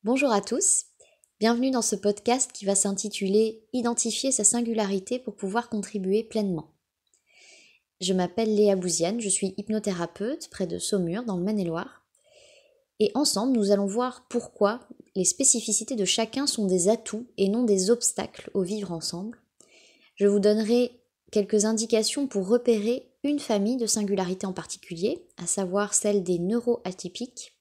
Bonjour à tous, bienvenue dans ce podcast qui va s'intituler « Identifier sa singularité pour pouvoir contribuer pleinement ». Je m'appelle Léa Bouziane, je suis hypnothérapeute près de Saumur dans le Maine-et-Loire. Et ensemble, nous allons voir pourquoi les spécificités de chacun sont des atouts et non des obstacles au vivre ensemble. Je vous donnerai quelques indications pour repérer une famille de singularités en particulier, à savoir celle des neuroatypiques.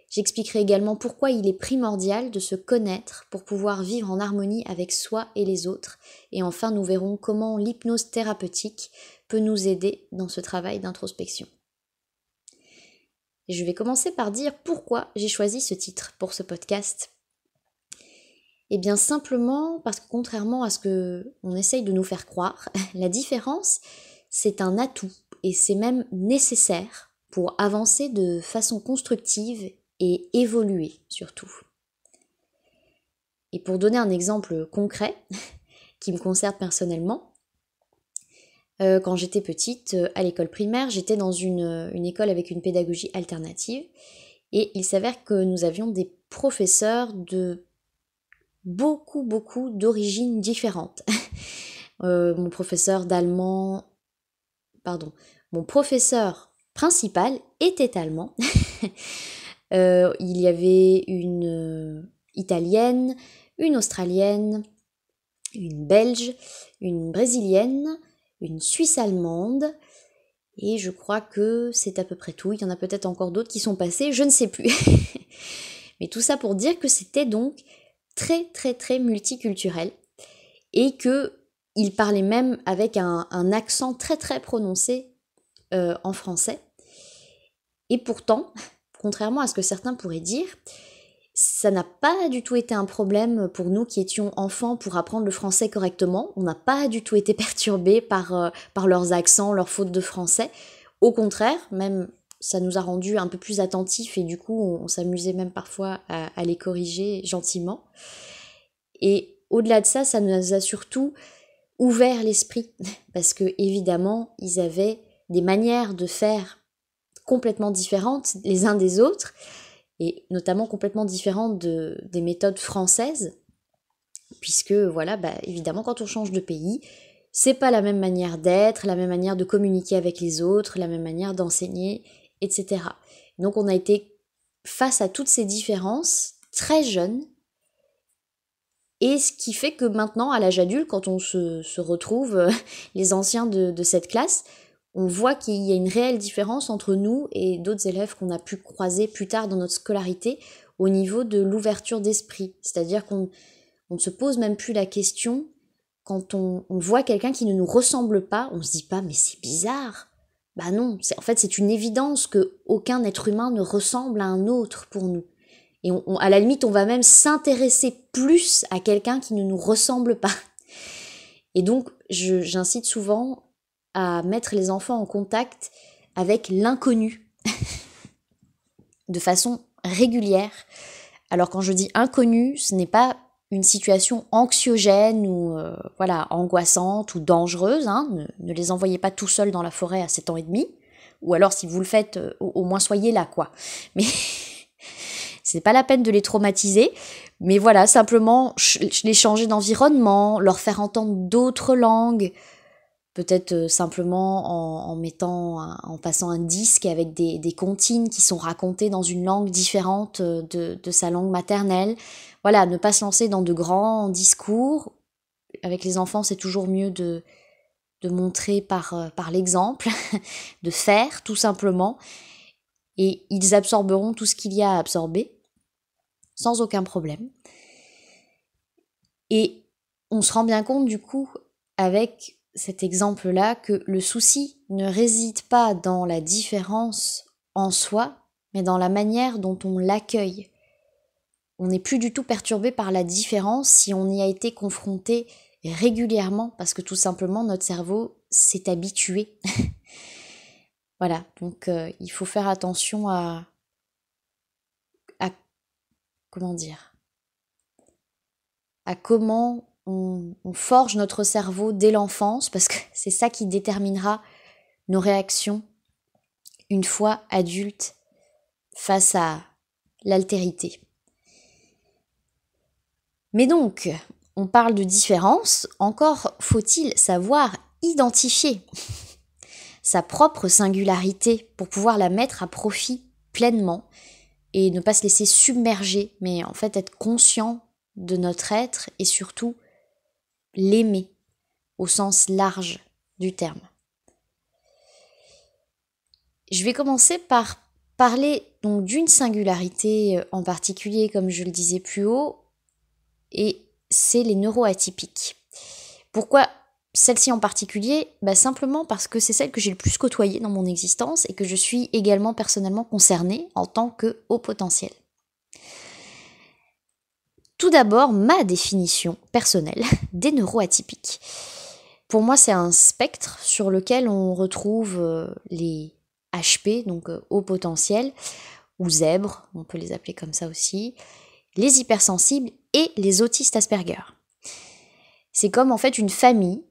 J'expliquerai également pourquoi il est primordial de se connaître pour pouvoir vivre en harmonie avec soi et les autres. Et enfin, nous verrons comment l'hypnose thérapeutique peut nous aider dans ce travail d'introspection. Et je vais commencer par dire pourquoi j'ai choisi ce titre pour ce podcast. Eh bien simplement parce que contrairement à ce qu'on essaye de nous faire croire, la différence, c'est un atout et c'est même nécessaire pour avancer de façon constructive et évoluer surtout. Et pour donner un exemple concret qui me concerne personnellement, quand j'étais petite, à l'école primaire, j'étais dans une école avec une pédagogie alternative et il s'avère que nous avions des professeurs de beaucoup d'origines différentes. Mon professeur principal était allemand. Il y avait une italienne, une australienne, une belge, une brésilienne, une suisse allemande, et je crois que c'est à peu près tout. Il y en a peut-être encore d'autres qui sont passés, je ne sais plus. Mais tout ça pour dire que c'était donc très multiculturel, et qu'il parlait même avec un accent très prononcé en français. Et pourtant, contrairement à ce que certains pourraient dire, ça n'a pas du tout été un problème pour nous qui étions enfants pour apprendre le français correctement. On n'a pas du tout été perturbés par leurs accents, leurs fautes de français. Au contraire, même ça nous a rendus un peu plus attentifs et du coup on s'amusait même parfois à les corriger gentiment. Et au-delà de ça, ça nous a surtout ouvert l'esprit parce que évidemment ils avaient des manières de faire complètement différentes les uns des autres, et notamment complètement différentes des méthodes françaises, puisque voilà, évidemment quand on change de pays, c'est pas la même manière d'être, la même manière de communiquer avec les autres, la même manière d'enseigner, etc. Donc on a été face à toutes ces différences très jeunes, et ce qui fait que maintenant, à l'âge adulte, quand on se retrouve, les anciens de cette classe, on voit qu'il y a une réelle différence entre nous et d'autres élèves qu'on a pu croiser plus tard dans notre scolarité au niveau de l'ouverture d'esprit. C'est-à-dire qu'on ne se pose même plus la question quand on voit quelqu'un qui ne nous ressemble pas, on se dit pas « mais c'est bizarre ». Bah non, en fait c'est une évidence qu'aucun être humain ne ressemble à un autre pour nous. Et à la limite, on va même s'intéresser plus à quelqu'un qui ne nous ressemble pas. Et donc, j'incite souvent à mettre les enfants en contact avec l'inconnu de façon régulière. Alors quand je dis inconnu, ce n'est pas une situation anxiogène ou angoissante ou dangereuse. Ne les envoyez pas tout seuls dans la forêt à 7 ans et demi. Ou alors si vous le faites, au moins soyez là, quoi. Mais c'est pas la peine de les traumatiser. Mais voilà, simplement les changer d'environnement, leur faire entendre d'autres langues, peut-être simplement en passant un disque avec des comptines qui sont racontées dans une langue différente de sa langue maternelle. Voilà, ne pas se lancer dans de grands discours. Avec les enfants, c'est toujours mieux de montrer par l'exemple, de faire tout simplement. Et ils absorberont tout ce qu'il y a à absorber, sans aucun problème. Et on se rend bien compte du coup, avec cet exemple-là, que le souci ne réside pas dans la différence en soi, mais dans la manière dont on l'accueille. On n'est plus du tout perturbé par la différence si on y a été confronté régulièrement, parce que tout simplement notre cerveau s'est habitué. Voilà, donc il faut faire attention à comment on forge notre cerveau dès l'enfance, parce que c'est ça qui déterminera nos réactions une fois adultes face à l'altérité. Mais donc, on parle de différence, encore faut-il savoir identifier sa propre singularité pour pouvoir la mettre à profit pleinement et ne pas se laisser submerger, mais en fait être conscient de notre être et surtout l'aimer au sens large du terme. Je vais commencer par parler donc d'une singularité en particulier, comme je le disais plus haut, et c'est les neuroatypiques. Pourquoi celle-ci en particulier ? Simplement parce que c'est celle que j'ai le plus côtoyée dans mon existence et que je suis également personnellement concernée en tant que haut potentiel. Tout d'abord, ma définition personnelle des neuroatypiques. Pour moi, c'est un spectre sur lequel on retrouve les HP, donc haut potentiel, ou zèbres, on peut les appeler comme ça aussi, les hypersensibles et les autistes Asperger. C'est comme en fait une famille.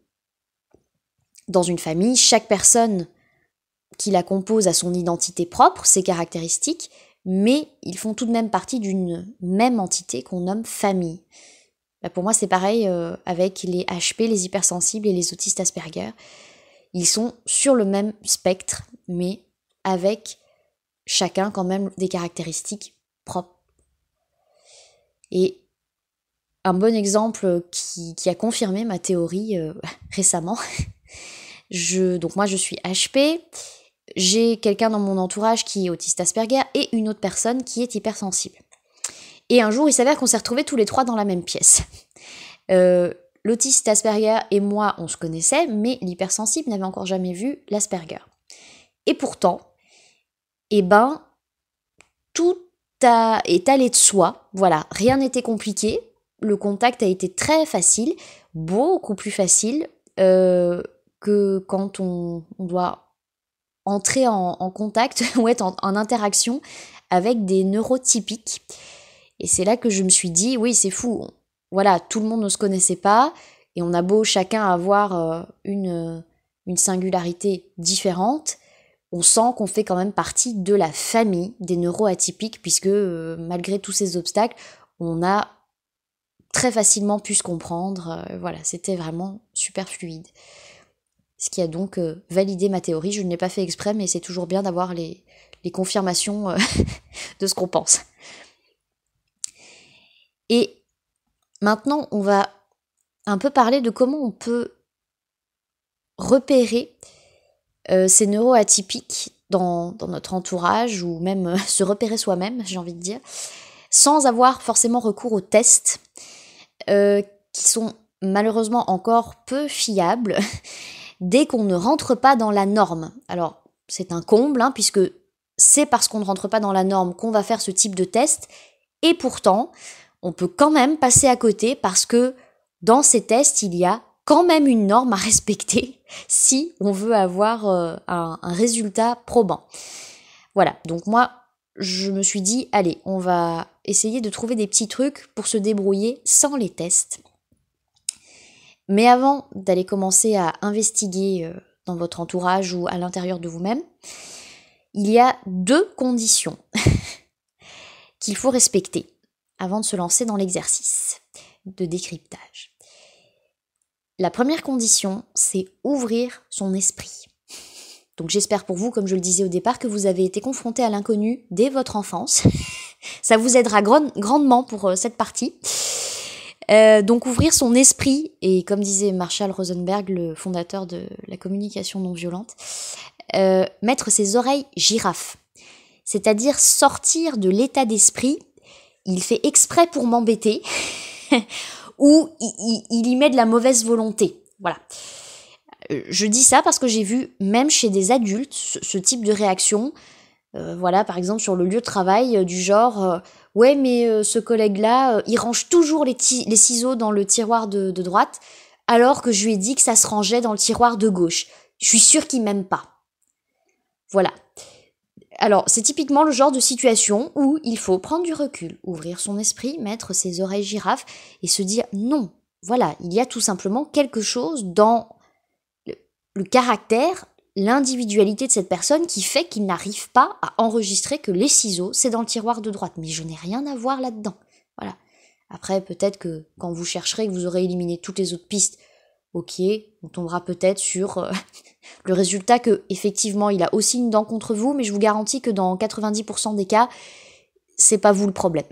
Dans une famille, chaque personne qui la compose a son identité propre, ses caractéristiques, mais ils font tout de même partie d'une même entité qu'on nomme famille. Pour moi, c'est pareil avec les HP, les hypersensibles et les autistes Asperger. Ils sont sur le même spectre, mais avec chacun quand même des caractéristiques propres. Et un bon exemple qui a confirmé ma théorie récemment, donc moi je suis HP, j'ai quelqu'un dans mon entourage qui est autiste Asperger et une autre personne qui est hypersensible. Et un jour, il s'avère qu'on s'est retrouvés tous les trois dans la même pièce. L'autiste Asperger et moi, on se connaissait, mais l'hypersensible n'avait encore jamais vu l'Asperger. Et pourtant, tout est allé de soi, voilà, rien n'était compliqué, le contact a été très facile, beaucoup plus facile que quand on doit entrer en contact ou être en interaction avec des neurotypiques. Et c'est là que je me suis dit, oui, c'est fou, voilà, tout le monde ne se connaissait pas, et on a beau chacun avoir une singularité différente, on sent qu'on fait quand même partie de la famille des neuroatypiques, puisque malgré tous ces obstacles, on a très facilement pu se comprendre. Voilà, c'était vraiment super fluide. Ce qui a donc validé ma théorie. Je ne l'ai pas fait exprès, mais c'est toujours bien d'avoir les confirmations de ce qu'on pense. Et maintenant, on va un peu parler de comment on peut repérer ces neuroatypiques dans notre entourage, ou même se repérer soi-même, j'ai envie de dire, sans avoir forcément recours aux tests, qui sont malheureusement encore peu fiables, dès qu'on ne rentre pas dans la norme. Alors, c'est un comble, puisque c'est parce qu'on ne rentre pas dans la norme qu'on va faire ce type de test, et pourtant, on peut quand même passer à côté, parce que dans ces tests, il y a quand même une norme à respecter si on veut avoir un résultat probant. Voilà, donc moi, je me suis dit, allez, on va essayer de trouver des petits trucs pour se débrouiller sans les tests. Mais avant d'aller commencer à investiguer dans votre entourage ou à l'intérieur de vous-même, il y a 2 conditions qu'il faut respecter avant de se lancer dans l'exercice de décryptage. La première condition, c'est ouvrir son esprit. Donc j'espère pour vous, comme je le disais au départ, que vous avez été confronté à l'inconnu dès votre enfance. Ça vous aidera grandement pour cette partie. Donc ouvrir son esprit, et comme disait Marshall Rosenberg, le fondateur de la communication non violente, mettre ses oreilles girafes. C'est-à-dire sortir de l'état d'esprit, il fait exprès pour m'embêter, ou il y met de la mauvaise volonté. Voilà. Je dis ça parce que j'ai vu, même chez des adultes, ce type de réaction. Voilà, par exemple, sur le lieu de travail, du genre ouais, mais ce collègue-là, il range toujours les ciseaux dans le tiroir de droite, alors que je lui ai dit que ça se rangeait dans le tiroir de gauche. Je suis sûre qu'il m'aime pas. Voilà. Alors, c'est typiquement le genre de situation où il faut prendre du recul, ouvrir son esprit, mettre ses oreilles girafes et se dire non. Voilà, il y a tout simplement quelque chose dans le caractère, l'individualité de cette personne qui fait qu'il n'arrive pas à enregistrer que les ciseaux, c'est dans le tiroir de droite. Mais je n'ai rien à voir là-dedans. Voilà. Après, peut-être que quand vous chercherez, que vous aurez éliminé toutes les autres pistes, ok, on tombera peut-être sur le résultat que effectivement il a aussi une dent contre vous, mais je vous garantis que dans 90% des cas, c'est pas vous le problème.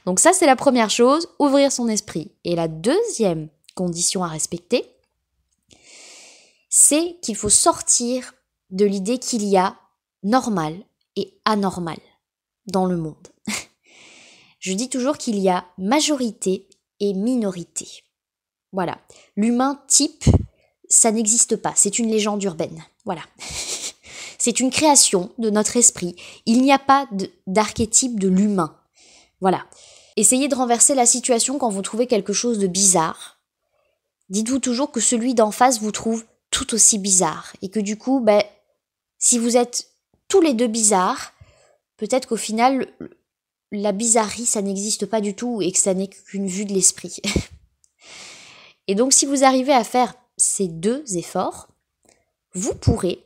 Donc ça, c'est la première chose, ouvrir son esprit. Et la deuxième condition à respecter, c'est qu'il faut sortir de l'idée qu'il y a normal et anormal dans le monde. Je dis toujours qu'il y a majorité et minorité. Voilà. L'humain type, ça n'existe pas. C'est une légende urbaine. Voilà. C'est une création de notre esprit. Il n'y a pas d'archétype de l'humain. Voilà. Essayez de renverser la situation quand vous trouvez quelque chose de bizarre. Dites-vous toujours que celui d'en face vous trouve tout aussi bizarre. Et que du coup, si vous êtes tous les deux bizarres, peut-être qu'au final, la bizarrerie, ça n'existe pas du tout et que ça n'est qu'une vue de l'esprit. Et donc, si vous arrivez à faire ces deux efforts, vous pourrez,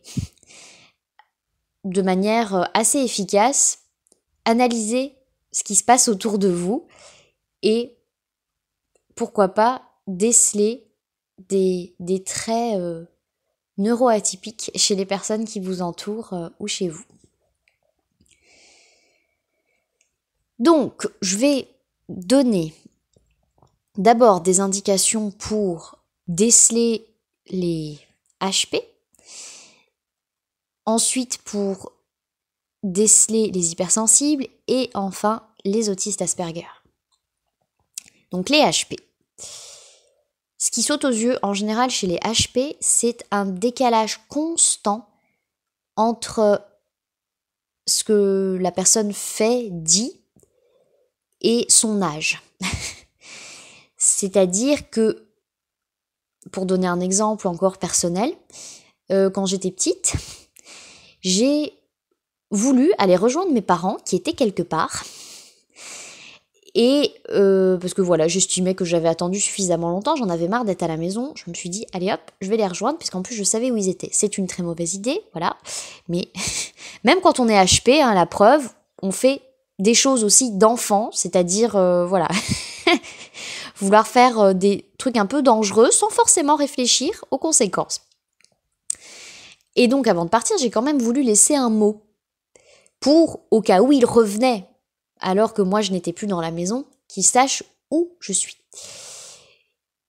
de manière assez efficace, analyser ce qui se passe autour de vous et, pourquoi pas, déceler des traits neuroatypiques chez les personnes qui vous entourent ou chez vous. Donc, je vais donner d'abord des indications pour déceler les HP, ensuite pour déceler les hypersensibles et enfin les autistes Asperger. Donc les HP. Ce qui saute aux yeux en général chez les HP, c'est un décalage constant entre ce que la personne fait, dit et son âge. C'est-à-dire que, pour donner un exemple encore personnel, quand j'étais petite, j'ai voulu aller rejoindre mes parents qui étaient quelque part. Et parce que voilà, j'estimais que j'avais attendu suffisamment longtemps, j'en avais marre d'être à la maison, je me suis dit, allez hop, je vais les rejoindre, puisqu'en plus je savais où ils étaient. C'est une très mauvaise idée, voilà. Mais même quand on est HP, la preuve, on fait des choses aussi d'enfants, c'est-à-dire, voilà, vouloir faire des trucs un peu dangereux sans forcément réfléchir aux conséquences. Et donc avant de partir, j'ai quand même voulu laisser un mot pour, au cas où ils revenaient, alors que moi je n'étais plus dans la maison, qu'ils sachent où je suis.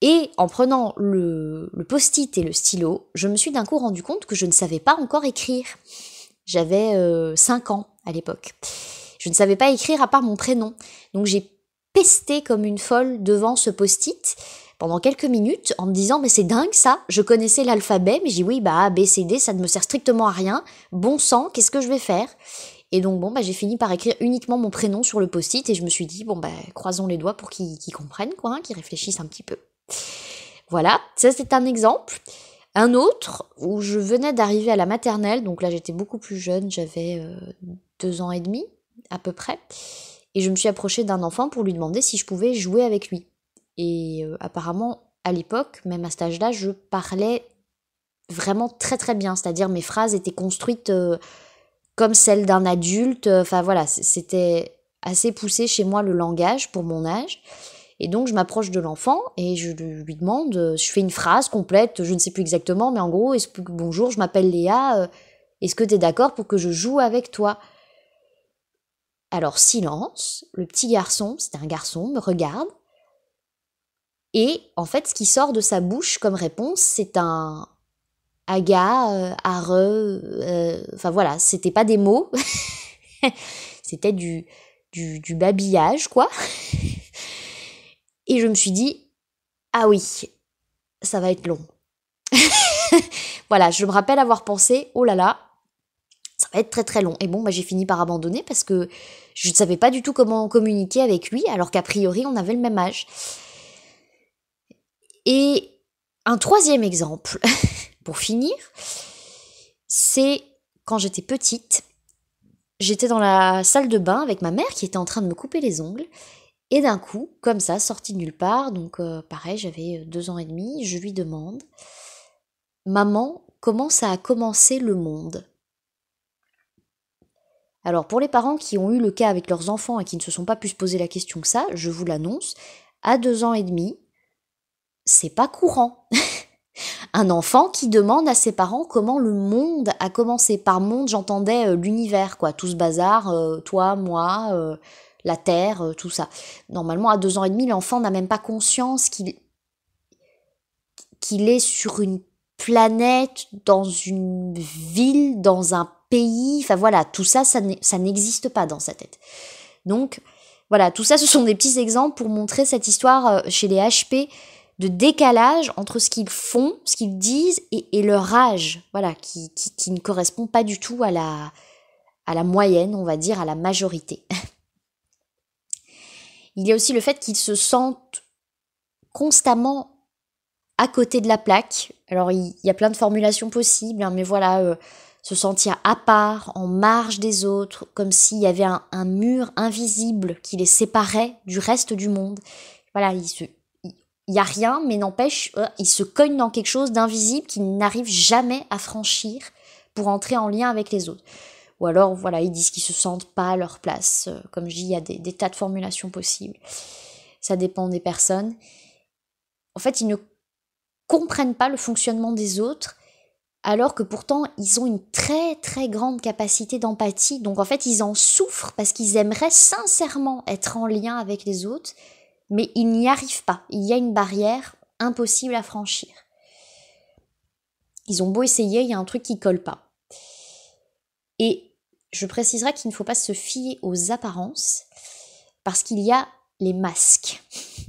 Et en prenant le post-it et le stylo, je me suis d'un coup rendu compte que je ne savais pas encore écrire. J'avais 5 ans à l'époque. Je ne savais pas écrire à part mon prénom. Donc j'ai pesté comme une folle devant ce post-it pendant quelques minutes en me disant « mais c'est dingue ça, je connaissais l'alphabet, mais j'ai dit oui, A, B, C, D, ça ne me sert strictement à rien. Bon sang, qu'est-ce que je vais faire ?» Et donc j'ai fini par écrire uniquement mon prénom sur le post-it et je me suis dit croisons les doigts pour qu'ils comprennent qu'ils réfléchissent un petit peu. Voilà, ça c'est un exemple. Un autre où je venais d'arriver à la maternelle, donc là j'étais beaucoup plus jeune, j'avais 2 ans et demi à peu près, et je me suis approchée d'un enfant pour lui demander si je pouvais jouer avec lui. Et apparemment à l'époque, même à cet âge-là, je parlais vraiment très très bien, c'est-à-dire mes phrases étaient construites comme celle d'un adulte, voilà, c'était assez poussé chez moi le langage pour mon âge. Et donc je m'approche de l'enfant et je lui demande, je fais une phrase complète, je ne sais plus exactement, mais en gros, bonjour, je m'appelle Léa, est-ce que tu es d'accord pour que je joue avec toi ? Alors silence, le petit garçon, c'était un garçon, me regarde, et en fait ce qui sort de sa bouche comme réponse, c'est un aga, voilà, c'était pas des mots, c'était du babillage, quoi. Et je me suis dit, ah oui, ça va être long. Voilà, je me rappelle avoir pensé, oh là là, ça va être très très long. Et j'ai fini par abandonner parce que je ne savais pas du tout comment communiquer avec lui, alors qu'a priori, on avait le même âge. Et un troisième exemple, pour finir, c'est quand j'étais petite, j'étais dans la salle de bain avec ma mère qui était en train de me couper les ongles. Et d'un coup, comme ça, sorti de nulle part, donc pareil, j'avais 2 ans et demi, je lui demande « Maman, comment ça a commencé le monde ?» Alors pour les parents qui ont eu le cas avec leurs enfants et qui ne se sont pas pu se poser la question que ça, je vous l'annonce, à 2 ans et demi, c'est pas courant. Un enfant qui demande à ses parents comment le monde a commencé. Par monde, j'entendais l'univers, quoi, tout ce bazar, toi, moi, la terre, tout ça. Normalement, à 2 ans et demi, l'enfant n'a même pas conscience qu'il est sur une planète, dans une ville, dans un pays. Enfin voilà, tout ça, ça n'existe pas dans sa tête. Donc voilà, tout ça, ce sont des petits exemples pour montrer cette histoire chez les HP de décalage entre ce qu'ils font, ce qu'ils disent et leur âge, voilà, qui ne correspond pas du tout à la moyenne, on va dire, à la majorité. Il y a aussi le fait qu'ils se sentent constamment à côté de la plaque. Alors il y a plein de formulations possibles, mais voilà, se sentir à part, en marge des autres, comme s'il y avait un mur invisible qui les séparait du reste du monde. Voilà, il n'y a rien, mais n'empêche, ils se cognent dans quelque chose d'invisible qu'ils n'arrivent jamais à franchir pour entrer en lien avec les autres. Ou alors, voilà, ils disent qu'ils se sentent pas à leur place. Comme je dis, il y a des tas de formulations possibles. Ça dépend des personnes. En fait, ils ne comprennent pas le fonctionnement des autres, alors que pourtant, ils ont une très très grande capacité d'empathie. Donc en fait, ils en souffrent parce qu'ils aimeraient sincèrement être en lien avec les autres, mais ils n'y arrivent pas. Il y a une barrière impossible à franchir. Ils ont beau essayer, il y a un truc qui colle pas. Et je préciserai qu'il ne faut pas se fier aux apparences, parce qu'il y a les masques.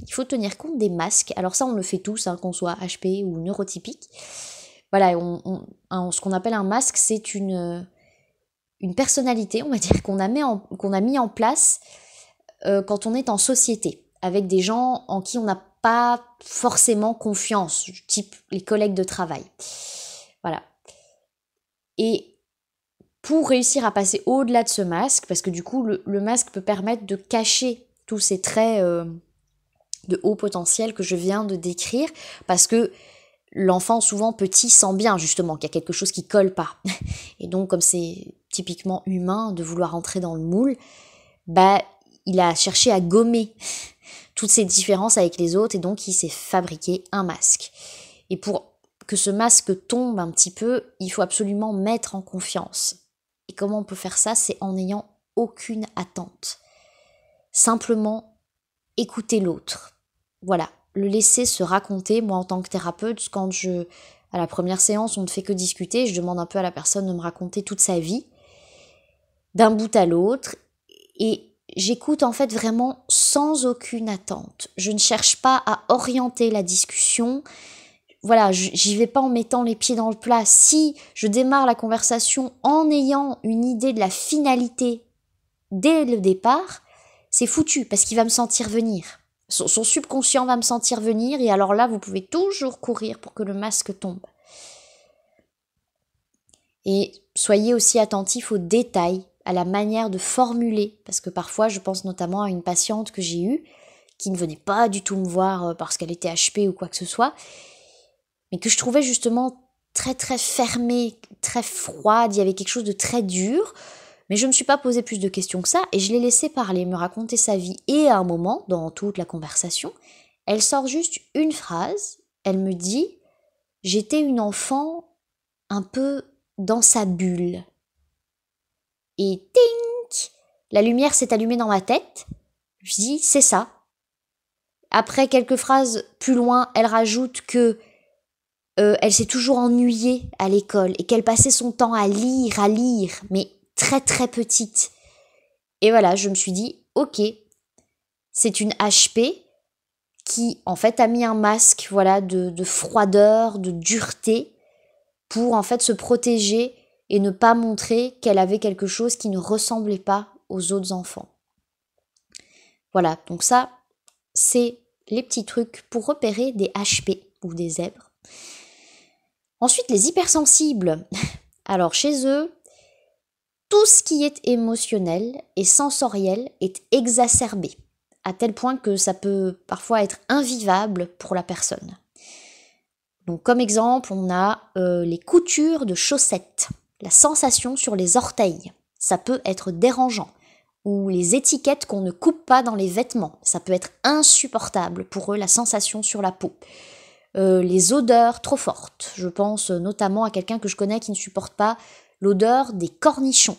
Il faut tenir compte des masques. Alors ça, on le fait tous, qu'on soit HP ou neurotypique. Voilà, ce qu'on appelle un masque, c'est une personnalité, on va dire, qu'on a mis en place quand on est en société, avec des gens en qui on n'a pas forcément confiance, type les collègues de travail. Voilà. Et pour réussir à passer au-delà de ce masque, parce que du coup, le masque peut permettre de cacher tous ces traits de haut potentiel que je viens de décrire, parce que l'enfant, souvent petit, sent bien justement qu'il y a quelque chose qui colle pas. Et donc, comme c'est typiquement humain de vouloir entrer dans le moule, il a cherché à gommer toutes ces différences avec les autres, et donc il s'est fabriqué un masque. Et pour que ce masque tombe un petit peu, il faut absolument mettre en confiance. Et comment on peut faire ça? C'est en n'ayant aucune attente. Simplement écouter l'autre. Voilà, le laisser se raconter. Moi, en tant que thérapeute, à la première séance, on ne fait que discuter, je demande un peu à la personne de me raconter toute sa vie, d'un bout à l'autre, et j'écoute en fait vraiment sans aucune attente. Je ne cherche pas à orienter la discussion. Voilà, j'y vais pas en mettant les pieds dans le plat. Si je démarre la conversation en ayant une idée de la finalité dès le départ, c'est foutu, parce qu'il va me sentir venir. Son subconscient va me sentir venir, et alors là, vous pouvez toujours courir pour que le masque tombe. Et soyez aussi attentifs aux détails, à la manière de formuler, parce que parfois, je pense notamment à une patiente que j'ai eue, qui ne venait pas du tout me voir parce qu'elle était HP ou quoi que ce soit, mais que je trouvais justement très très fermée, très froide, il y avait quelque chose de très dur, mais je ne me suis pas posé plus de questions que ça, et je l'ai laissé parler, me raconter sa vie, et à un moment, dans toute la conversation, elle sort juste une phrase, elle me dit « J'étais une enfant un peu dans sa bulle ». Et ting, la lumière s'est allumée dans ma tête, je me dis « C'est ça ». Après quelques phrases plus loin, elle rajoute que elle s'est toujours ennuyée à l'école, et qu'elle passait son temps à lire, mais très très petite. Et voilà, je me suis dit, ok, c'est une HP qui en fait a mis un masque, voilà, de froideur, de dureté, pour en fait se protéger et ne pas montrer qu'elle avait quelque chose qui ne ressemblait pas aux autres enfants. Voilà, donc ça, c'est les petits trucs pour repérer des HP ou des zèbres. Ensuite, les hypersensibles. Alors chez eux, tout ce qui est émotionnel et sensoriel est exacerbé, à tel point que ça peut parfois être invivable pour la personne. Donc comme exemple, on a les coutures de chaussettes, la sensation sur les orteils. ça peut être dérangeant. Ou les étiquettes qu'on ne coupe pas dans les vêtements, ça peut être insupportable pour eux, la sensation sur la peau. Les odeurs trop fortes, je pense notamment à quelqu'un que je connais qui ne supporte pas l'odeur des cornichons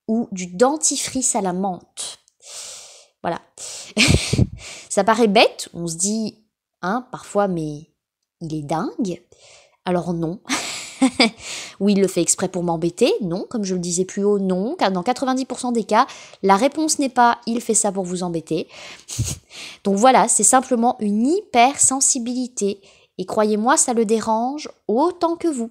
ou du dentifrice à la menthe. Voilà. Ça paraît bête, on se dit, parfois, mais il est dingue. Alors non. Oui, il le fait exprès pour m'embêter. Non, comme je le disais plus haut, non. Car dans 90% des cas, la réponse n'est pas « il fait ça pour vous embêter ». Donc voilà, c'est simplement une hypersensibilité. Et croyez-moi, ça le dérange autant que vous.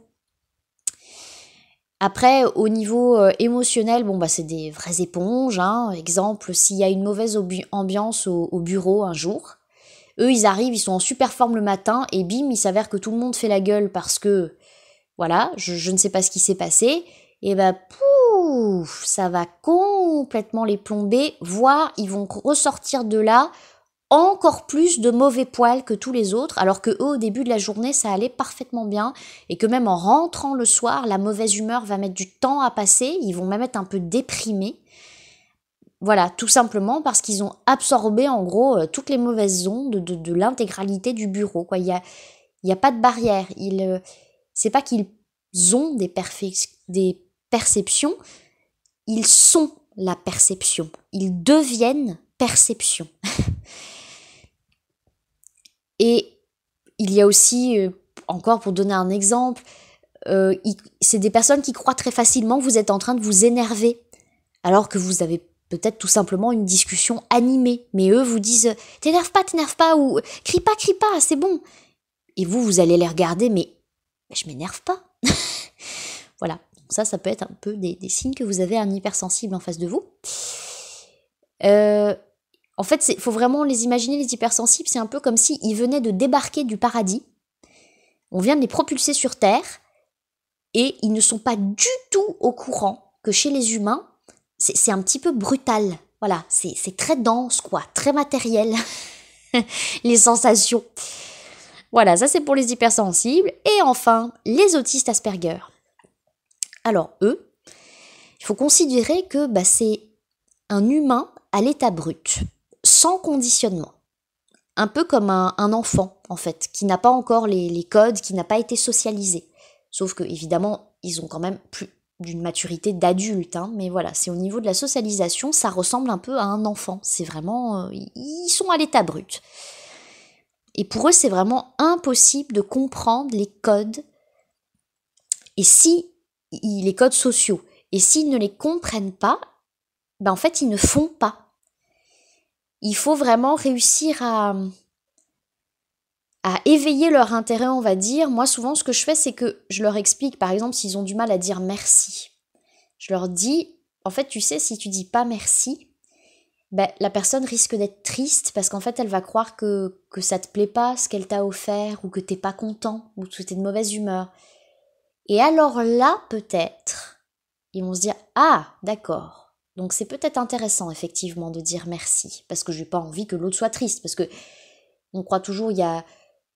Après, au niveau émotionnel, c'est des vraies éponges. Exemple, s'il y a une mauvaise ambiance au bureau un jour, eux, ils arrivent, ils sont en super forme le matin, et bim, il s'avère que tout le monde fait la gueule parce que, voilà, je ne sais pas ce qui s'est passé, et pouf, ça va complètement les plomber, voire ils vont ressortir de là encore plus de mauvais poils que tous les autres, alors que eux, au début de la journée, ça allait parfaitement bien, et que même en rentrant le soir, la mauvaise humeur va mettre du temps à passer, ils vont même être un peu déprimés. Voilà, tout simplement parce qu'ils ont absorbé en gros toutes les mauvaises ondes de l'intégralité du bureau, quoi. Il y a pas de barrière. C'est pas qu'ils ont des perceptions, ils sont la perception. Ils deviennent perception. Et il y a aussi, encore pour donner un exemple, c'est des personnes qui croient très facilement que vous êtes en train de vous énerver, alors que vous avez peut-être tout simplement une discussion animée. Mais eux vous disent « t'énerve pas » ou « crie pas, c'est bon ». Et vous allez les regarder, mais je m'énerve pas. Voilà, donc ça peut être un peu des signes que vous avez un hypersensible en face de vous. En fait, il faut vraiment les imaginer, les hypersensibles, c'est un peu comme s'ils venaient de débarquer du paradis. On vient de les propulser sur Terre, et ils ne sont pas du tout au courant que chez les humains, c'est un petit peu brutal. Voilà, c'est très dense, quoi, très matériel, les sensations. Voilà, ça c'est pour les hypersensibles. Et enfin, les autistes Asperger. Alors eux, il faut considérer que c'est un humain à l'état brut, sans conditionnement. Un peu comme un enfant, en fait, qui n'a pas encore les codes, qui n'a pas été socialisé. Sauf que, évidemment, ils ont quand même plus d'une maturité d'adulte, mais voilà, c'est au niveau de la socialisation, ça ressemble un peu à un enfant. C'est vraiment, ils sont à l'état brut. Et pour eux, c'est vraiment impossible de comprendre les codes, les codes sociaux. Et s'ils ne les comprennent pas, en fait, ils ne font pas. Il faut vraiment réussir à éveiller leur intérêt, on va dire. Moi, souvent, ce que je fais, c'est que je leur explique, par exemple, s'ils ont du mal à dire merci. Je leur dis, en fait, tu sais, si tu dis pas merci, la personne risque d'être triste parce qu'en fait, elle va croire que ça te plaît pas, ce qu'elle t'a offert, ou que t'es pas content, ou que t'es de mauvaise humeur. Et alors là, peut-être, ils vont se dire, ah, d'accord. Donc c'est peut-être intéressant, effectivement, de dire merci, parce que j'ai pas envie que l'autre soit triste, parce que on croit toujours, il y a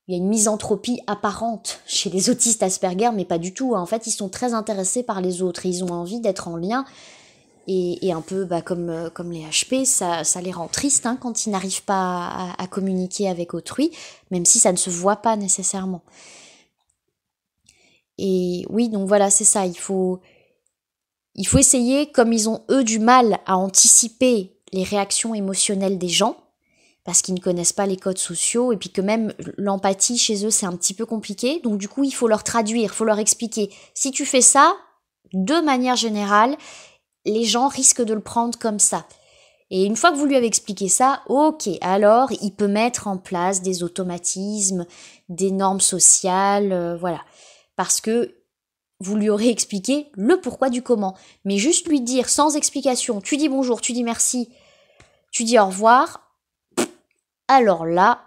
une misanthropie apparente chez les autistes Asperger, mais pas du tout. En fait, ils sont très intéressés par les autres, et ils ont envie d'être en lien, et un peu comme les HP, ça les rend tristes quand ils n'arrivent pas à communiquer avec autrui, même si ça ne se voit pas nécessairement. Et oui, donc voilà, c'est ça, il faut essayer, comme ils ont eux du mal à anticiper les réactions émotionnelles des gens, parce qu'ils ne connaissent pas les codes sociaux, et puis que même l'empathie chez eux c'est un petit peu compliqué, donc du coup il faut leur traduire, il faut leur expliquer. Si tu fais ça, de manière générale, les gens risquent de le prendre comme ça. Et une fois que vous lui avez expliqué ça, ok, alors il peut mettre en place des automatismes, des normes sociales, voilà. Parce que vous lui aurez expliqué le pourquoi du comment. Mais juste lui dire sans explication, tu dis bonjour, tu dis merci, tu dis au revoir, alors là,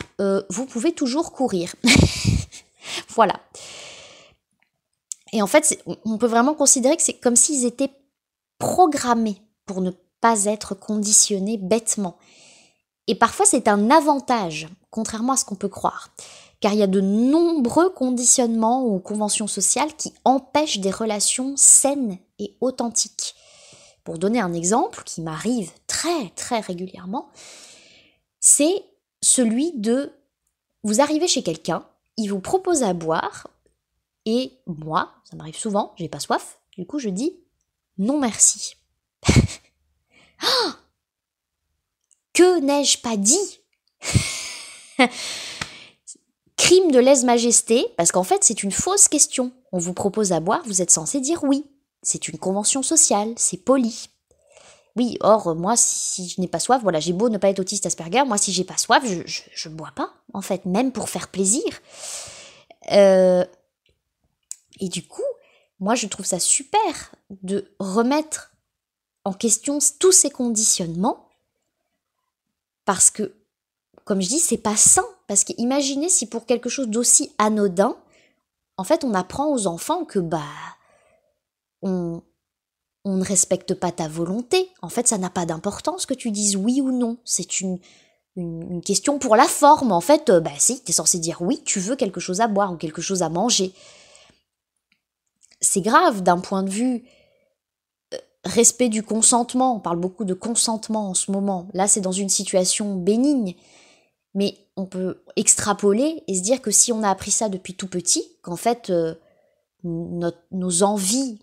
vous pouvez toujours courir. Voilà. Et en fait, on peut vraiment considérer que c'est comme s'ils étaient programmés pour ne pas être conditionnés bêtement. Et parfois, c'est un avantage, contrairement à ce qu'on peut croire. Car il y a de nombreux conditionnements ou conventions sociales qui empêchent des relations saines et authentiques. Pour donner un exemple qui m'arrive très très régulièrement, c'est celui de vous arrivez chez quelqu'un, il vous propose à boire, et moi, ça m'arrive souvent, j'ai pas soif, du coup je dis non merci. Que n'ai-je pas dit? Crime de lèse-majesté, parce qu'en fait c'est une fausse question. On vous propose à boire, vous êtes censé dire oui. C'est une convention sociale, c'est poli. Oui, or, moi, si je n'ai pas soif, voilà, j'ai beau ne pas être autiste Asperger, moi, si j'ai pas soif, je bois pas, en fait, même pour faire plaisir. Et du coup, moi, je trouve ça super de remettre en question tous ces conditionnements, parce que, comme je dis, c'est pas sain. Parce qu'imaginez si pour quelque chose d'aussi anodin, en fait, on apprend aux enfants que, on ne respecte pas ta volonté. En fait, ça n'a pas d'importance que tu dises oui ou non. C'est une question pour la forme. En fait, si, t'es censé dire oui, tu veux quelque chose à boire ou quelque chose à manger. C'est grave d'un point de vue respect du consentement. On parle beaucoup de consentement en ce moment. Là, c'est dans une situation bénigne. Mais on peut extrapoler et se dire que si on a appris ça depuis tout petit, qu'en fait, nos envies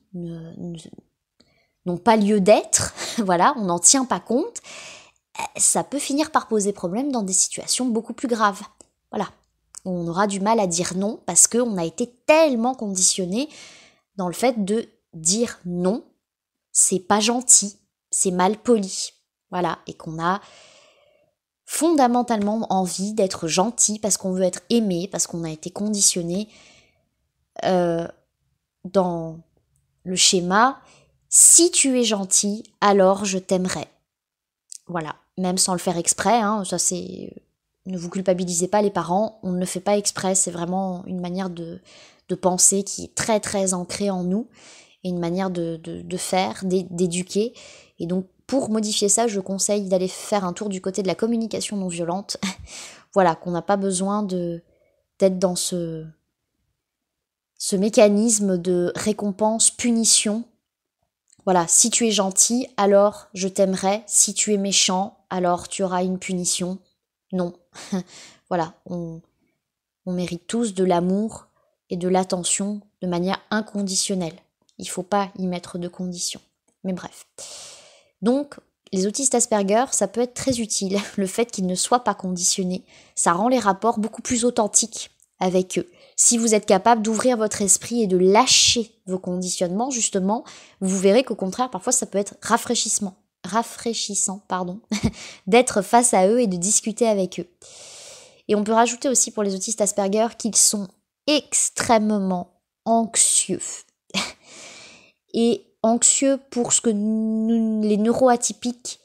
n'ont pas lieu d'être, voilà, on n'en tient pas compte, ça peut finir par poser problème dans des situations beaucoup plus graves. Voilà, on aura du mal à dire non parce qu'on a été tellement conditionné dans le fait de dire non, c'est pas gentil, c'est mal poli, voilà, et qu'on a fondamentalement envie d'être gentil parce qu'on veut être aimé, parce qu'on a été conditionné dans le schéma si tu es gentil, alors je t'aimerai. Voilà, même sans le faire exprès, hein, ça c'est... Ne vous culpabilisez pas les parents, on ne le fait pas exprès, c'est vraiment une manière de penser qui est très très ancrée en nous, et une manière de faire, d'éduquer. Et donc pour modifier ça, je conseille d'aller faire un tour du côté de la communication non violente. Voilà, qu'on n'a pas besoin d'être dans ce mécanisme de récompense-punition. Voilà, si tu es gentil, alors je t'aimerai. Si tu es méchant, alors tu auras une punition. Non. Voilà, on mérite tous de l'amour et de l'attention de manière inconditionnelle. Il ne faut pas y mettre de conditions. Mais bref. Donc, les autistes Asperger, ça peut être très utile. Le fait qu'ils ne soient pas conditionnés, ça rend les rapports beaucoup plus authentiques avec eux. Si vous êtes capable d'ouvrir votre esprit et de lâcher vos conditionnements, justement, vous verrez qu'au contraire, parfois, ça peut être rafraîchissant, d'être face à eux et de discuter avec eux. Et on peut rajouter aussi pour les autistes Asperger qu'ils sont extrêmement anxieux. Et anxieux pour ce que les neurotypiques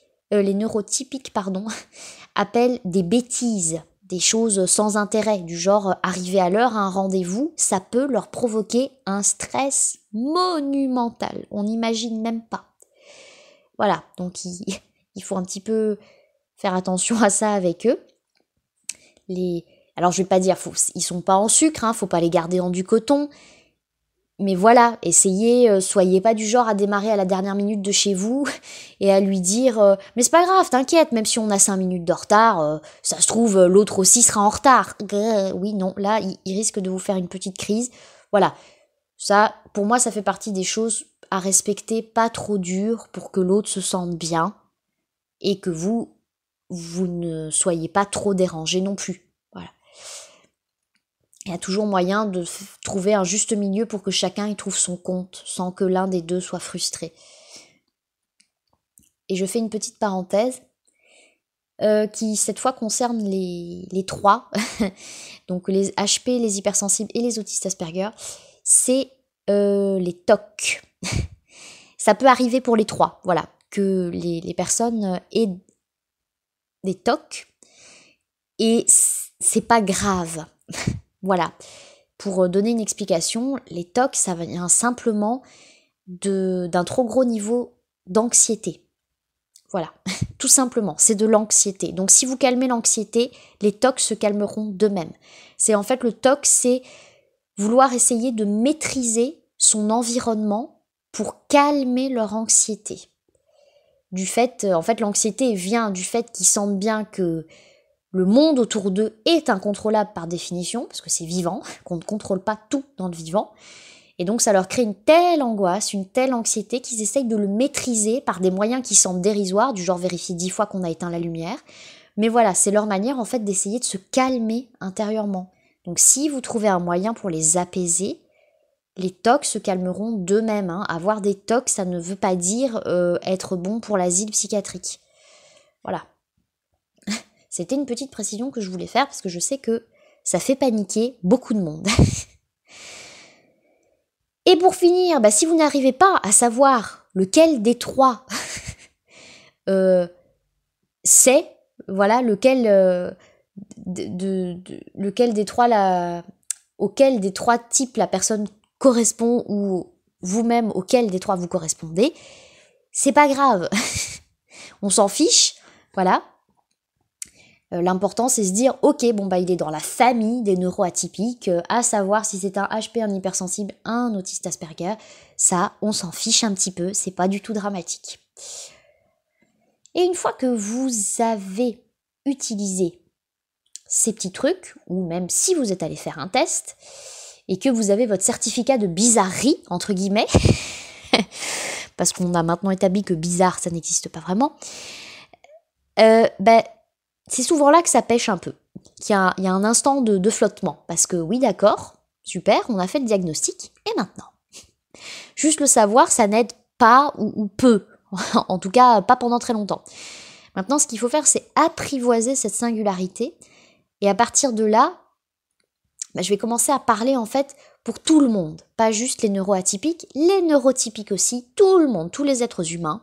appellent des bêtises, des choses sans intérêt, du genre arriver à l'heure à un rendez-vous, ça peut leur provoquer un stress monumental. On n'imagine même pas. Voilà, donc il faut un petit peu faire attention à ça avec eux. Alors je vais pas dire, ils sont pas en sucre, hein, faut pas les garder dans du coton. Mais voilà, essayez, soyez pas du genre à démarrer à la dernière minute de chez vous et à lui dire mais c'est pas grave, t'inquiète, même si on a 5 minutes de retard, ça se trouve l'autre aussi sera en retard. Oui, non, là, il risque de vous faire une petite crise. Voilà, ça, pour moi, ça fait partie des choses à respecter, pas trop dur pour que l'autre se sente bien et que vous ne soyez pas trop dérangé non plus. Voilà. Il y a toujours moyen de trouver un juste milieu pour que chacun y trouve son compte, sans que l'un des deux soit frustré. Et je fais une petite parenthèse qui, cette fois, concerne les trois, donc les HP, les hypersensibles et les autistes Asperger, c'est les TOC. Ça peut arriver pour les trois, voilà, que les personnes aient des TOC, et c'est pas grave. Voilà, pour donner une explication, les TOC, ça vient simplement d'un trop gros niveau d'anxiété. Voilà, tout simplement, c'est de l'anxiété. Donc si vous calmez l'anxiété, les TOC se calmeront d'eux-mêmes. C'est en fait le TOC, c'est vouloir essayer de maîtriser son environnement pour calmer leur anxiété. du fait, en fait l'anxiété vient du fait qu'ils sentent bien que le monde autour d'eux est incontrôlable par définition, parce que c'est vivant, qu'on ne contrôle pas tout dans le vivant. Et donc ça leur crée une telle angoisse, une telle anxiété qu'ils essayent de le maîtriser par des moyens qui semblent dérisoires, du genre vérifier 10 fois qu'on a éteint la lumière. Mais voilà, c'est leur manière en fait d'essayer de se calmer intérieurement. Donc si vous trouvez un moyen pour les apaiser, les TOC se calmeront d'eux-mêmes. Avoir des TOC, ça ne veut pas dire être bon pour l'asile psychiatrique. Voilà. C'était une petite précision que je voulais faire parce que je sais que ça fait paniquer beaucoup de monde. Et pour finir, si vous n'arrivez pas à savoir lequel des trois c'est, voilà, lequel des trois auquel des trois types la personne correspond ou vous-même auquel des trois vous correspondez, c'est pas grave. On s'en fiche, voilà. L'important c'est se dire ok il est dans la famille des neuroatypiques, à savoir si c'est un HP, un hypersensible, un autiste Asperger, ça on s'en fiche un petit peu, c'est pas du tout dramatique. Et une fois que vous avez utilisé ces petits trucs, ou même si vous êtes allé faire un test et que vous avez votre certificat de bizarrerie entre guillemets, parce qu'on a maintenant établi que bizarre ça n'existe pas vraiment, c'est souvent là que ça pêche un peu, qu'il y a un instant de flottement. Parce que oui, d'accord, super, on a fait le diagnostic, et maintenant? Juste le savoir, ça n'aide pas ou peu. En tout cas, pas pendant très longtemps. Maintenant, ce qu'il faut faire, c'est apprivoiser cette singularité. Et à partir de là, je vais commencer à parler en fait pour tout le monde. Pas juste les neuroatypiques, les neurotypiques aussi, tout le monde, tous les êtres humains.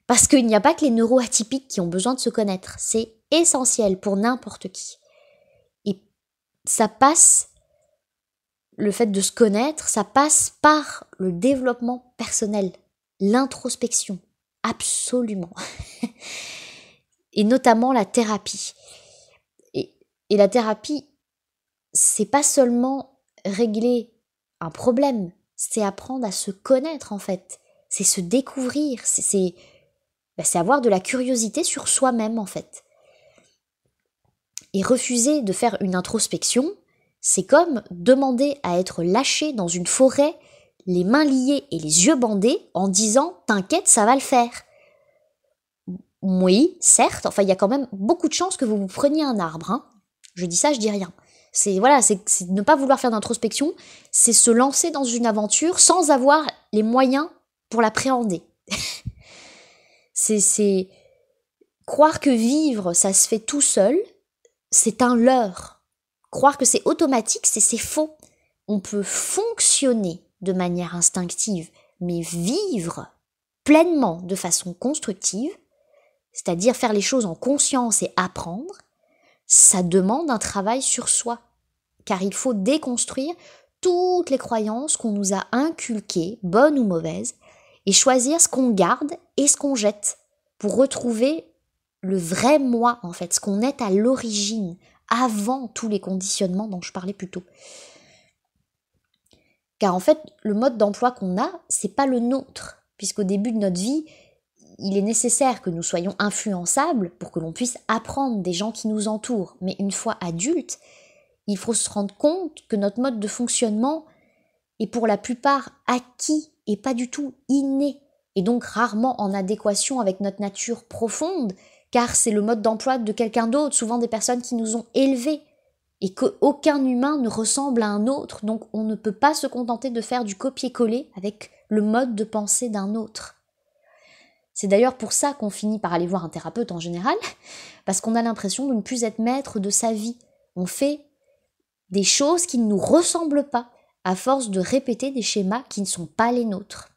Parce qu'il n'y a pas que les neuroatypiques qui ont besoin de se connaître. C'est essentiel pour n'importe qui. Et ça passe, le fait de se connaître, ça passe par le développement personnel, l'introspection, absolument. Et notamment la thérapie. Et la thérapie, c'est pas seulement régler un problème, c'est apprendre à se connaître en fait. C'est se découvrir, c'est avoir de la curiosité sur soi-même en fait. Et refuser de faire une introspection, c'est comme demander à être lâché dans une forêt, les mains liées et les yeux bandés, en disant « t'inquiète, ça va le faire ». Oui, certes, il y a quand même beaucoup de chances que vous preniez un arbre. Je dis ça, je dis rien. C'est ne pas vouloir faire d'introspection, c'est se lancer dans une aventure sans avoir les moyens pour l'appréhender. c'est croire que vivre, ça se fait tout seul, c'est un leurre. Croire que c'est automatique, c'est faux. On peut fonctionner de manière instinctive, mais vivre pleinement de façon constructive, c'est-à-dire faire les choses en conscience et apprendre, ça demande un travail sur soi. Car il faut déconstruire toutes les croyances qu'on nous a inculquées, bonnes ou mauvaises, et choisir ce qu'on garde et ce qu'on jette, pour retrouver le vrai moi, en fait, ce qu'on est à l'origine, avant tous les conditionnements dont je parlais plus tôt. Car en fait, le mode d'emploi qu'on a, c'est pas le nôtre, puisqu'au début de notre vie, il est nécessaire que nous soyons influençables pour que l'on puisse apprendre des gens qui nous entourent. Mais une fois adultes, il faut se rendre compte que notre mode de fonctionnement est pour la plupart acquis et pas du tout inné, et donc rarement en adéquation avec notre nature profonde, car c'est le mode d'emploi de quelqu'un d'autre, souvent des personnes qui nous ont élevés, et qu'aucun humain ne ressemble à un autre, donc on ne peut pas se contenter de faire du copier-coller avec le mode de pensée d'un autre. C'est d'ailleurs pour ça qu'on finit par aller voir un thérapeute en général, parce qu'on a l'impression de ne plus être maître de sa vie. On fait des choses qui ne nous ressemblent pas, à force de répéter des schémas qui ne sont pas les nôtres.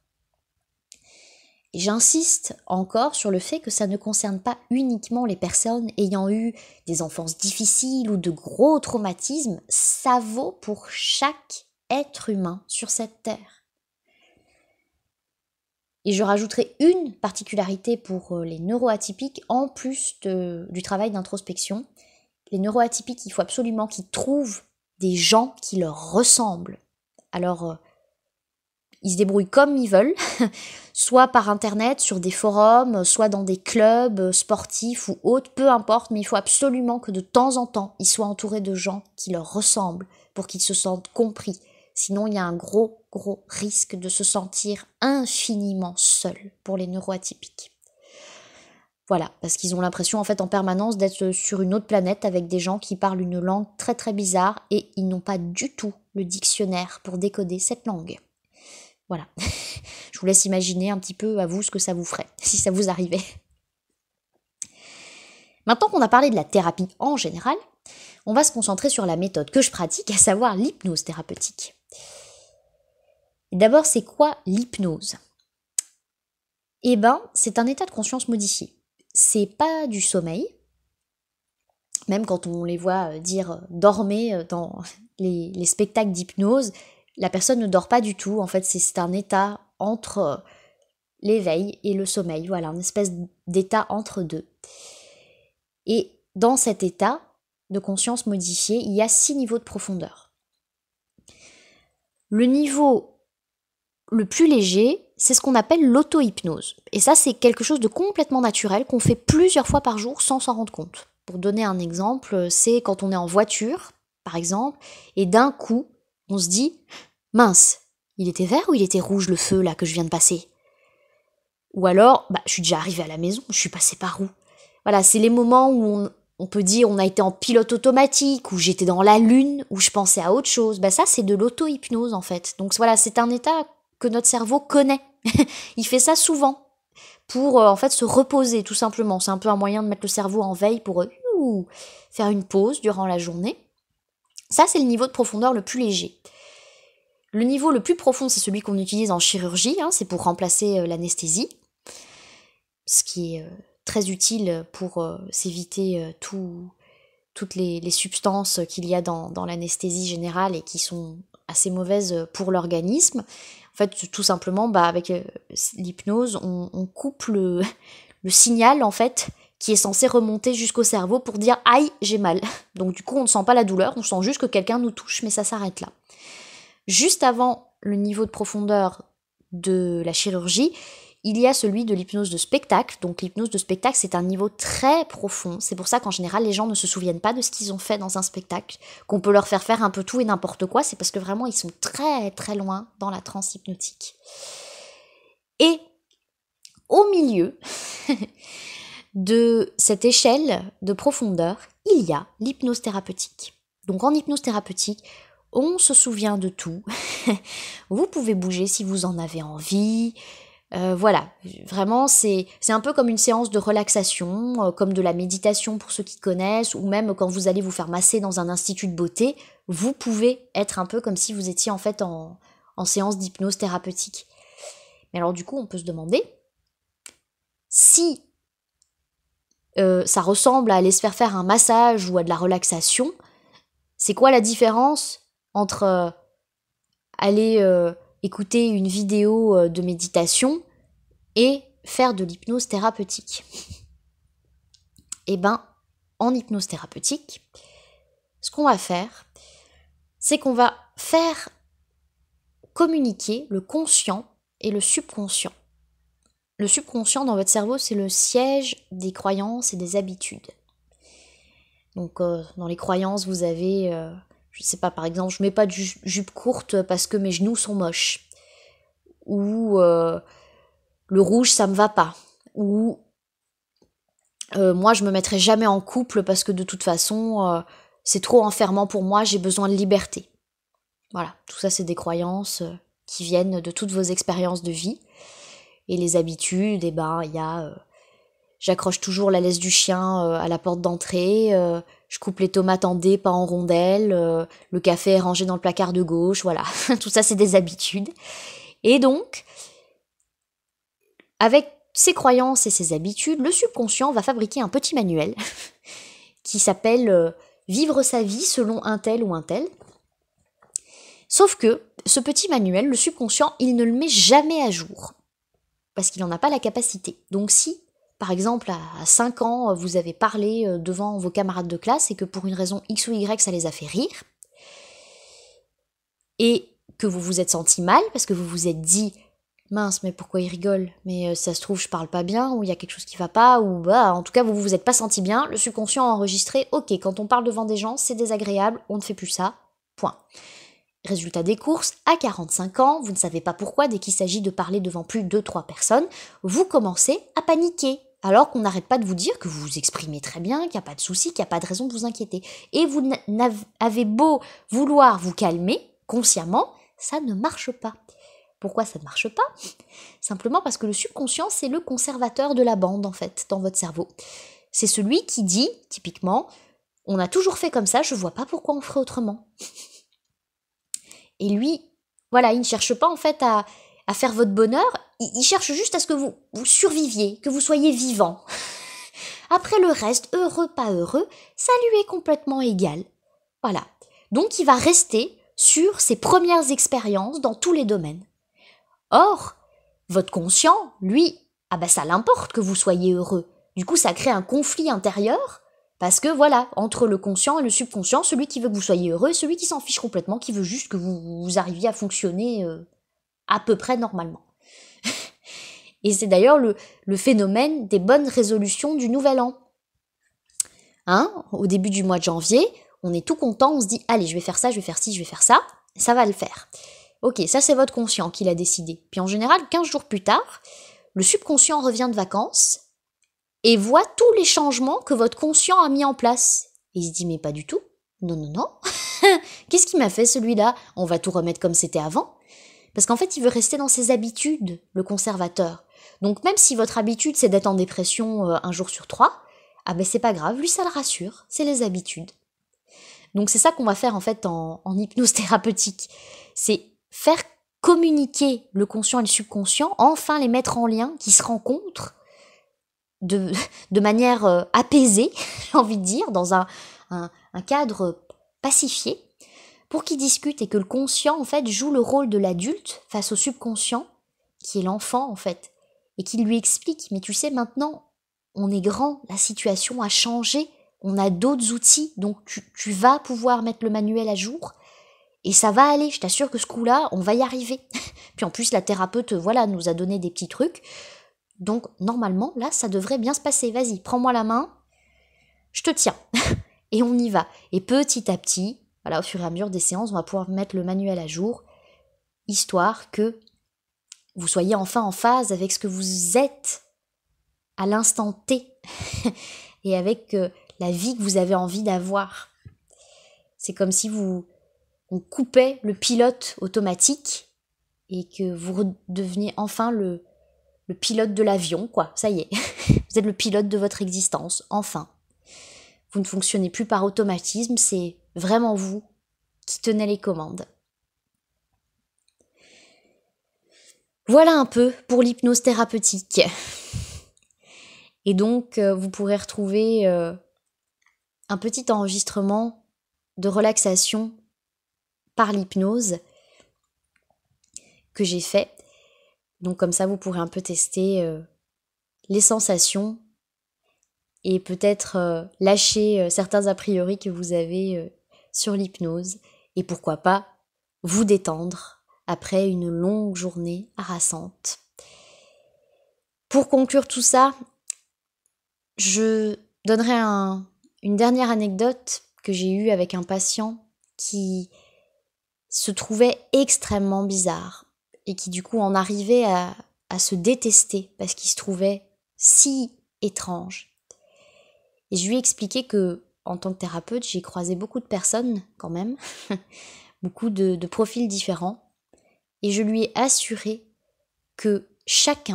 Et j'insiste encore sur le fait que ça ne concerne pas uniquement les personnes ayant eu des enfances difficiles ou de gros traumatismes, ça vaut pour chaque être humain sur cette terre. Et je rajouterai une particularité pour les neuroatypiques, en plus du travail d'introspection. Les neuroatypiques, il faut absolument qu'ils trouvent des gens qui leur ressemblent. Alors, ils se débrouillent comme ils veulent, soit par internet, sur des forums, soit dans des clubs sportifs ou autres, peu importe, mais il faut absolument que de temps en temps, ils soient entourés de gens qui leur ressemblent pour qu'ils se sentent compris. Sinon, il y a un gros risque de se sentir infiniment seul pour les neuroatypiques. Voilà, parce qu'ils ont l'impression en fait en permanence d'être sur une autre planète avec des gens qui parlent une langue très bizarre et ils n'ont pas du tout le dictionnaire pour décoder cette langue. Voilà, je vous laisse imaginer un petit peu à vous ce que ça vous ferait si ça vous arrivait. Maintenant qu'on a parlé de la thérapie en général, on va se concentrer sur la méthode que je pratique, à savoir l'hypnose thérapeutique. D'abord, c'est quoi l'hypnose ? Eh ben, c'est un état de conscience modifié. C'est pas du sommeil, même quand on les voit dire dormez dans les spectacles d'hypnose, la personne ne dort pas du tout. En fait, c'est un état entre l'éveil et le sommeil. Voilà, une espèce d'état entre deux. Et dans cet état de conscience modifié, il y a 6 niveaux de profondeur. Le niveau le plus léger, c'est ce qu'on appelle l'auto-hypnose. Et ça, c'est quelque chose de complètement naturel qu'on fait plusieurs fois par jour sans s'en rendre compte. Pour donner un exemple, c'est quand on est en voiture, par exemple, et d'un coup, on se dit « Mince, il était vert ou il était rouge le feu là que je viens de passer ?» Ou alors, je suis déjà arrivée à la maison, je suis passée par où ? Voilà, c'est les moments où on peut dire on a été en pilote automatique, où j'étais dans la lune, où je pensais à autre chose. Ça, c'est de l'auto-hypnose en fait. Donc voilà, c'est un état que notre cerveau connaît. Il fait ça souvent pour en fait se reposer tout simplement. C'est un peu un moyen de mettre le cerveau en veille pour faire une pause durant la journée. Ça, c'est le niveau de profondeur le plus léger. Le niveau le plus profond, c'est celui qu'on utilise en chirurgie, c'est pour remplacer l'anesthésie, ce qui est très utile pour s'éviter toutes les substances qu'il y a dans l'anesthésie générale et qui sont assez mauvaises pour l'organisme. En fait, tout simplement, avec l'hypnose, on coupe le signal, en fait, qui est censé remonter jusqu'au cerveau pour dire « Aïe, j'ai mal ». Donc du coup, on ne sent pas la douleur, on sent juste que quelqu'un nous touche, mais ça s'arrête là. Juste avant le niveau de profondeur de la chirurgie, il y a celui de l'hypnose de spectacle. Donc l'hypnose de spectacle, c'est un niveau très profond. C'est pour ça qu'en général, les gens ne se souviennent pas de ce qu'ils ont fait dans un spectacle, qu'on peut leur faire un peu tout et n'importe quoi. C'est parce que vraiment, ils sont très loin dans la transe hypnotique. Et au milieu de cette échelle de profondeur, il y a l'hypnose thérapeutique. Donc en hypnose thérapeutique, on se souvient de tout. Vous pouvez bouger si vous en avez envie. Voilà, vraiment c'est un peu comme une séance de relaxation, comme de la méditation pour ceux qui connaissent, ou même quand vous allez vous faire masser dans un institut de beauté, vous pouvez être un peu comme si vous étiez en fait en séance d'hypnose thérapeutique. Mais alors du coup, on peut se demander si ça ressemble à aller se faire un massage ou à de la relaxation, c'est quoi la différence entre aller écouter une vidéo de méditation et faire de l'hypnose thérapeutique? En hypnose thérapeutique, ce qu'on va faire, c'est qu'on va faire communiquer le conscient et le subconscient. Le subconscient dans votre cerveau, c'est le siège des croyances et des habitudes. Donc dans les croyances, vous avez, je sais pas, par exemple, je mets pas de jupe courte parce que mes genoux sont moches. Ou le rouge, ça me va pas. Ou moi, je me mettrai jamais en couple parce que de toute façon, c'est trop enfermant pour moi, j'ai besoin de liberté. Voilà, tout ça, c'est des croyances qui viennent de toutes vos expériences de vie. Et les habitudes, il y a j'accroche toujours la laisse du chien à la porte d'entrée, je coupe les tomates en dés, pas en rondelles, le café est rangé dans le placard de gauche, voilà. Tout ça, c'est des habitudes. Et donc, avec ces croyances et ces habitudes, le subconscient va fabriquer un petit manuel qui s'appelle « Vivre sa vie selon un tel ou un tel ». Sauf que ce petit manuel, le subconscient, il ne le met jamais à jour parce qu'il n'en a pas la capacité. Donc si, par exemple, à 5 ans, vous avez parlé devant vos camarades de classe et que pour une raison X ou Y, ça les a fait rire, et que vous vous êtes senti mal, parce que vous vous êtes dit « Mince, mais pourquoi il rigole? Mais ça se trouve, je parle pas bien, ou il y a quelque chose qui va pas, ou bah, en tout cas, vous vous êtes pas senti bien, le subconscient a enregistré « Ok, quand on parle devant des gens, c'est désagréable, on ne fait plus ça, point. » Résultat des courses, à 45 ans, vous ne savez pas pourquoi, dès qu'il s'agit de parler devant plus de 3 personnes, vous commencez à paniquer, alors qu'on n'arrête pas de vous dire que vous vous exprimez très bien, qu'il n'y a pas de souci, qu'il n'y a pas de raison de vous inquiéter. Et vous avez beau vouloir vous calmer, consciemment, ça ne marche pas. Pourquoi ça ne marche pas? Simplement parce que le subconscient, c'est le conservateur de la bande, en fait, dans votre cerveau. C'est celui qui dit, typiquement, on a toujours fait comme ça, je vois pas pourquoi on ferait autrement. Et lui, voilà, il ne cherche pas en fait à faire votre bonheur, il cherche juste à ce que vous surviviez, que vous soyez vivant. Après le reste, heureux, pas heureux, ça lui est complètement égal. Voilà. Donc il va rester sur ses premières expériences dans tous les domaines. Or, votre conscient, lui, ça l'importe que vous soyez heureux. Du coup, ça crée un conflit intérieur. Parce que voilà, entre le conscient et le subconscient, celui qui veut que vous soyez heureux et celui qui s'en fiche complètement, qui veut juste que vous arriviez à fonctionner à peu près normalement. Et c'est d'ailleurs le phénomène des bonnes résolutions du nouvel an. Au début du mois de janvier, on est tout content, on se dit « Allez, je vais faire ça, je vais faire ci, je vais faire ça, ça va le faire. » Ok, ça c'est votre conscient qui l'a décidé. Puis en général, 15 jours plus tard, le subconscient revient de vacances et voit tous les changements que votre conscient a mis en place. Et il se dit, mais pas du tout. Non. Qu'est-ce qu'il m'a fait celui-là? On va tout remettre comme c'était avant. Parce qu'en fait, il veut rester dans ses habitudes, le conservateur. Donc même si votre habitude, c'est d'être en dépression 1 jour sur 3, c'est pas grave, lui, ça le rassure. C'est les habitudes. Donc c'est ça qu'on va faire en fait en hypnose thérapeutique. C'est faire communiquer le conscient et le subconscient, enfin les mettre en lien, qui se rencontrent, de manière apaisée, j'ai envie de dire, dans un cadre pacifié, pour qu'ils discutent et que le conscient, en fait, joue le rôle de l'adulte face au subconscient, qui est l'enfant, en fait, et qu'il lui explique, mais tu sais, maintenant, on est grand, la situation a changé, on a d'autres outils, donc tu vas pouvoir mettre le manuel à jour, et ça va aller, je t'assure que ce coup-là, on va y arriver. Puis en plus, la thérapeute, nous a donné des petits trucs. Donc, normalement, là, ça devrait bien se passer. Vas-y, prends-moi la main, je te tiens. Et on y va. Et petit à petit, au fur et à mesure des séances, on va pouvoir mettre le manuel à jour, histoire que vous soyez enfin en phase avec ce que vous êtes à l'instant T et avec la vie que vous avez envie d'avoir. C'est comme si on coupait le pilote automatique et que vous redeveniez enfin le pilote de l'avion, quoi. Ça y est, vous êtes le pilote de votre existence, enfin. Vous ne fonctionnez plus par automatisme, c'est vraiment vous qui tenez les commandes. Voilà un peu pour l'hypnose thérapeutique. Et donc, vous pourrez retrouver un petit enregistrement de relaxation par l'hypnose que j'ai fait. Donc comme ça, vous pourrez un peu tester les sensations et peut-être lâcher certains a priori que vous avez sur l'hypnose. Et pourquoi pas vous détendre après une longue journée harassante. Pour conclure tout ça, je donnerai une dernière anecdote que j'ai eue avec un patient qui se trouvait extrêmement bizarre et qui du coup en arrivait à se détester parce qu'il se trouvait si étrange. Et je lui ai expliqué que, en tant que thérapeute, j'ai croisé beaucoup de personnes quand même, beaucoup de profils différents, et je lui ai assuré que chaque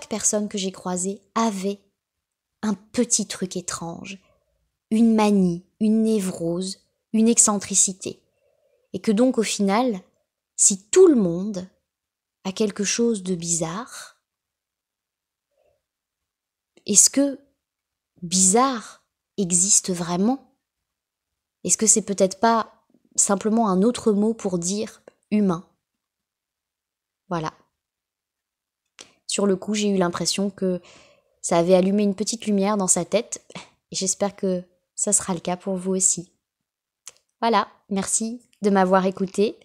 personne que j'ai croisée avait un petit truc étrange, une manie, une névrose, une excentricité. Et que donc au final, si tout le monde a quelque chose de bizarre, est-ce que bizarre existe vraiment? Est-ce que c'est peut-être pas simplement un autre mot pour dire humain? Voilà. Sur le coup, j'ai eu l'impression que ça avait allumé une petite lumière dans sa tête, et j'espère que ça sera le cas pour vous aussi. Voilà, merci de m'avoir écouté.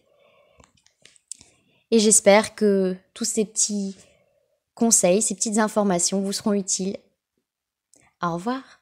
Et j'espère que tous ces petits conseils, ces petites informations vous seront utiles. Au revoir.